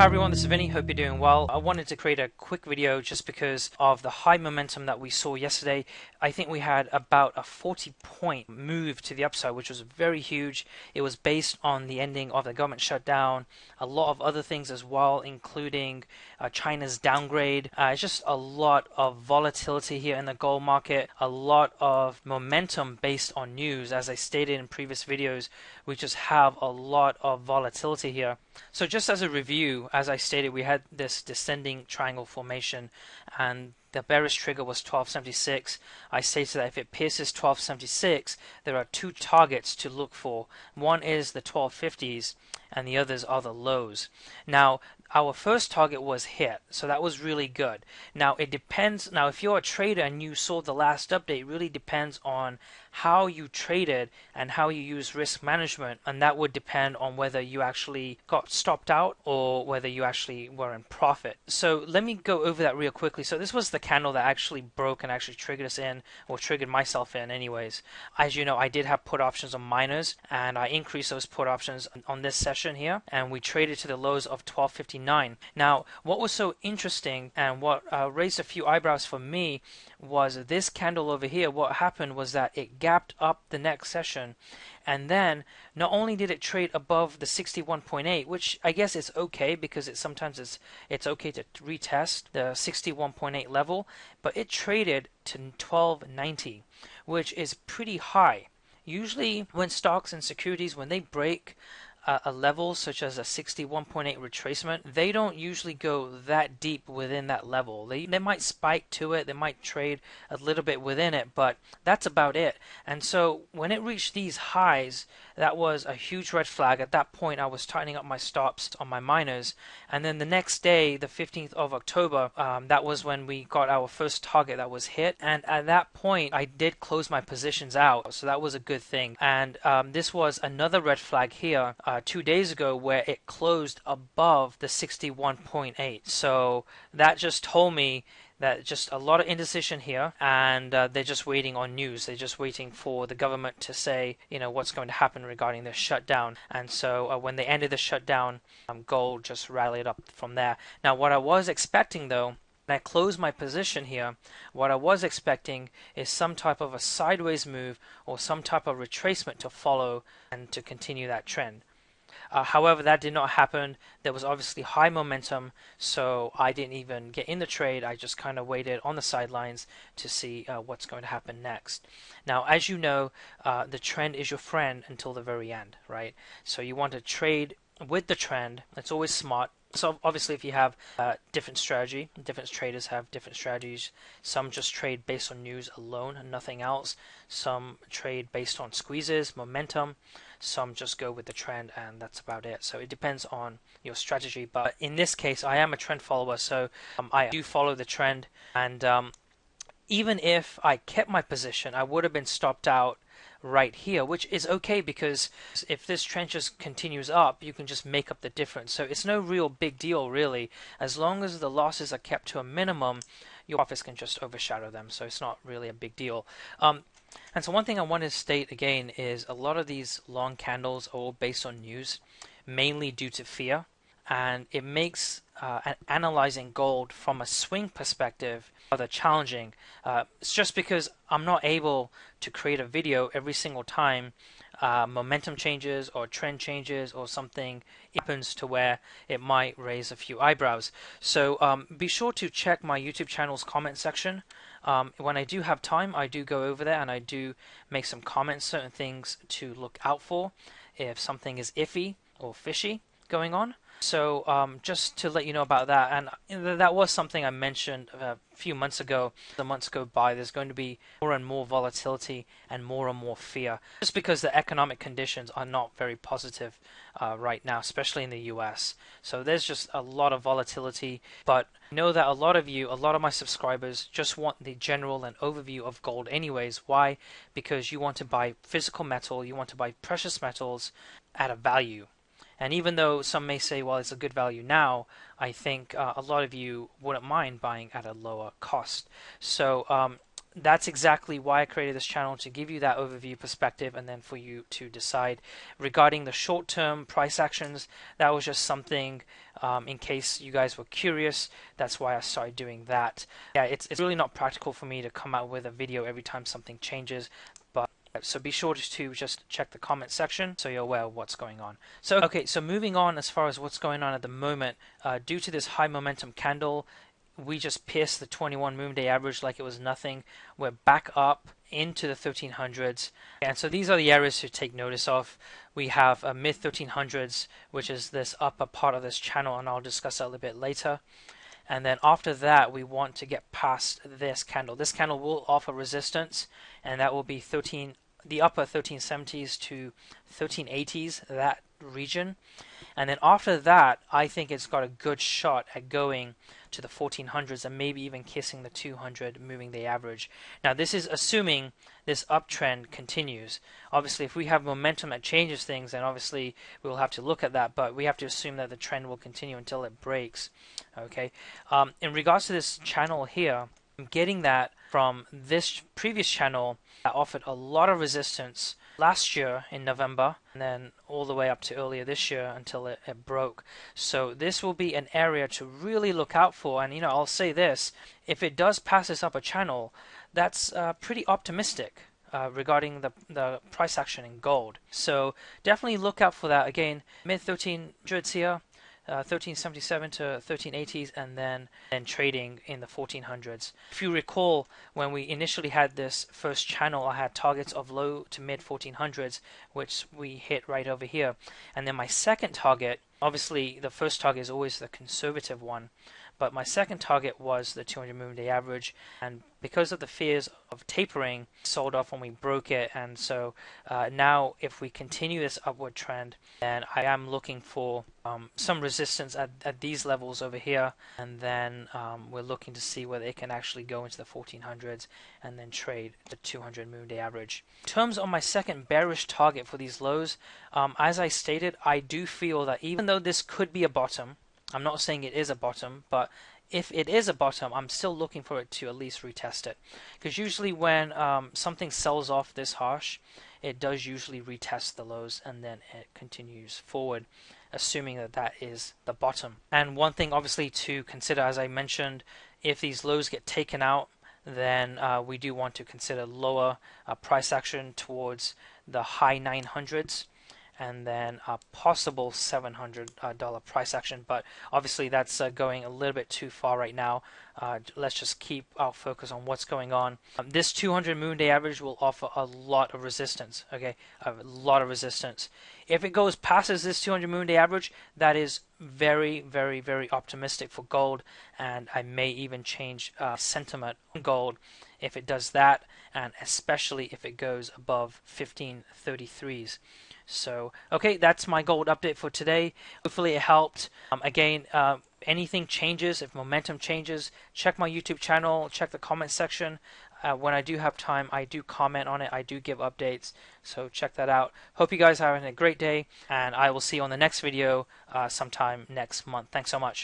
Hi everyone, this is Vinny. Hope you're doing well. I wanted to create a quick video just because of the high momentum that we saw yesterday. I think we had about a 40-point move to the upside, which was very huge. It was based on the ending of the government shutdown, a lot of other things as well, including China's downgrade. It's just a lot of volatility here in the gold market, a lot of momentum based on news. As I stated in previous videos, we just have a lot of volatility here. So just as a review, as I stated, we had this descending triangle formation and the bearish trigger was 1276. I stated that if it pierces 1276, there are two targets to look for. One is the 1250s and the others are the lows. Now, our first target was hit, so that was really good. Now, it depends. Now, if you're a trader and you saw the last update, it really depends on how you traded and how you use risk management, and that would depend on whether you actually got stopped out or whether you actually were in profit. So let me go over that real quickly. So this was the candle that actually broke and actually triggered us in, or triggered myself in anyways. As you know, I did have put options on miners, and I increased those put options on this session here, and we traded to the lows of 1259. Now, what was so interesting and what raised a few eyebrows for me was this candle over here. What happened was that it gapped up the next session, and then not only did it trade above the 61.8, which I guess is okay because sometimes it's okay to retest the 61.8 level, but it traded to 1290, which is pretty high. Usually when stocks and securities, when they break a level such as a 61.8 retracement, they don't usually go that deep within that level. They might spike to it, they might trade a little bit within it, but that's about it. And so when it reached these highs, that was a huge red flag. At that point, I was tightening up my stops on my miners, and then the next day, the 15th of October, that was when we got our first target that was hit, and at that point, I did close my positions out, so that was a good thing. And this was another red flag here 2 days ago where it closed above the 61.8. So that just told me that just a lot of indecision here, and they're just waiting on news. They're just waiting for the government to say, you know, what's going to happen regarding this shutdown. And so when they ended the shutdown, gold just rallied up from there. Now, what I was expecting though, when I closed my position here, what I was expecting is some type of a sideways move or some type of retracement to follow and to continue that trend. However, that did not happen. There was obviously high momentum, so I didn't even get in the trade. I just kind of waited on the sidelines to see what's going to happen next. Now, as you know, the trend is your friend until the very end, right? So you want to trade with the trend. It's always smart. So obviously if you have different strategy, different traders have different strategies. Some just trade based on news alone and nothing else. Some trade based on squeezes, momentum. Some just go with the trend and that's about it. So it depends on your strategy. But in this case, I am a trend follower, so I do follow the trend. And even if I kept my position, I would have been stopped out right here, which is okay because if this trend just continues up, you can just make up the difference. So it's no real big deal really. As long as the losses are kept to a minimum, your profits can just overshadow them. So it's not really a big deal. And so one thing I want to state again is a lot of these long candles are all based on news, mainly due to fear, and it makes analyzing gold from a swing perspective rather challenging. It's just because I'm not able to create a video every single time momentum changes or trend changes or something happens to where it might raise a few eyebrows. So be sure to check my YouTube channel's comment section. When I do have time, I do go over there and I do make some comments, certain things to look out for if something is iffy or fishy going on. So just to let you know about that, and that was something I mentioned a few months ago. The months go by, there's going to be more and more volatility and more fear, just because the economic conditions are not very positive right now, especially in the US. So there's just a lot of volatility, but I know that a lot of my subscribers just want the general and overview of gold anyways. Why? Because you want to buy physical metal, you want to buy precious metals at a value. And even though some may say, well, it's a good value now, I think a lot of you wouldn't mind buying at a lower cost. So that's exactly why I created this channel, to give you that overview perspective and then for you to decide. Regarding the short-term price actions, that was just something in case you guys were curious. That's why I started doing that. Yeah, it's really not practical for me to come out with a video every time something changes, but so be sure to just check the comment section so you're aware of what's going on. So okay, so moving on as far as what's going on at the moment, due to this high momentum candle, we just pierced the 21 moon day average like it was nothing. We're back up into the 1300s, and so these are the areas to take notice of. We have a mid 1300s, which is this upper part of this channel, and I'll discuss that a little bit later. And then after that, we want to get past this candle. This candle will offer resistance, and that will be the upper 1370s to 1380s, that region. And then after that, I think it's got a good shot at going to the 1400s and maybe even kissing the 200 moving the average. Now this is assuming this uptrend continues. Obviously, if we have momentum that changes things, then obviously we'll have to look at that, but we have to assume that the trend will continue until it breaks. Okay. In regards to this channel here, I'm getting that from this previous channel that offered a lot of resistance last year in November, and then all the way up to earlier this year until it broke. So this will be an area to really look out for. And I'll say this: if it does pass this upper channel, that's pretty optimistic regarding the price action in gold. So definitely look out for that. Again, mid 1300s here. 1377 to 1380s, and then trading in the 1400s. If you recall, when we initially had this first channel, I had targets of low to mid 1400s, which we hit right over here. And then my second target, obviously the first target is always the conservative one, but my second target was the 200 moving day average, and because of the fears of tapering, sold off when we broke it. And so now if we continue this upward trend, then I am looking for some resistance at these levels over here, and then we're looking to see whether it can actually go into the 1400s and then trade the 200 moving day average. In terms of my second bearish target for these lows, as I stated, I do feel that even though this could be a bottom, I'm not saying it is a bottom, but if it is a bottom, I'm still looking for it to at least retest it. Because usually when something sells off this harsh, it does usually retest the lows and then it continues forward, assuming that that is the bottom. And one thing obviously to consider, as I mentioned, if these lows get taken out, then we do want to consider lower price action towards the high 900s, and then a possible $700 price action. But obviously that's going a little bit too far right now. Let's just keep our focus on what's going on. This 200 moon day average will offer a lot of resistance. Okay, a lot of resistance. If it goes past this 200 moon day average, that is very, very, very optimistic for gold, and I may even change sentiment on gold if it does that, and especially if it goes above 1533s. So, okay, that's my gold update for today. Hopefully it helped. Again, anything changes, if momentum changes, check my YouTube channel, check the comment section. When I do have time, I do comment on it. I do give updates, so check that out. Hope you guys are having a great day, and I will see you on the next video sometime next month. Thanks so much.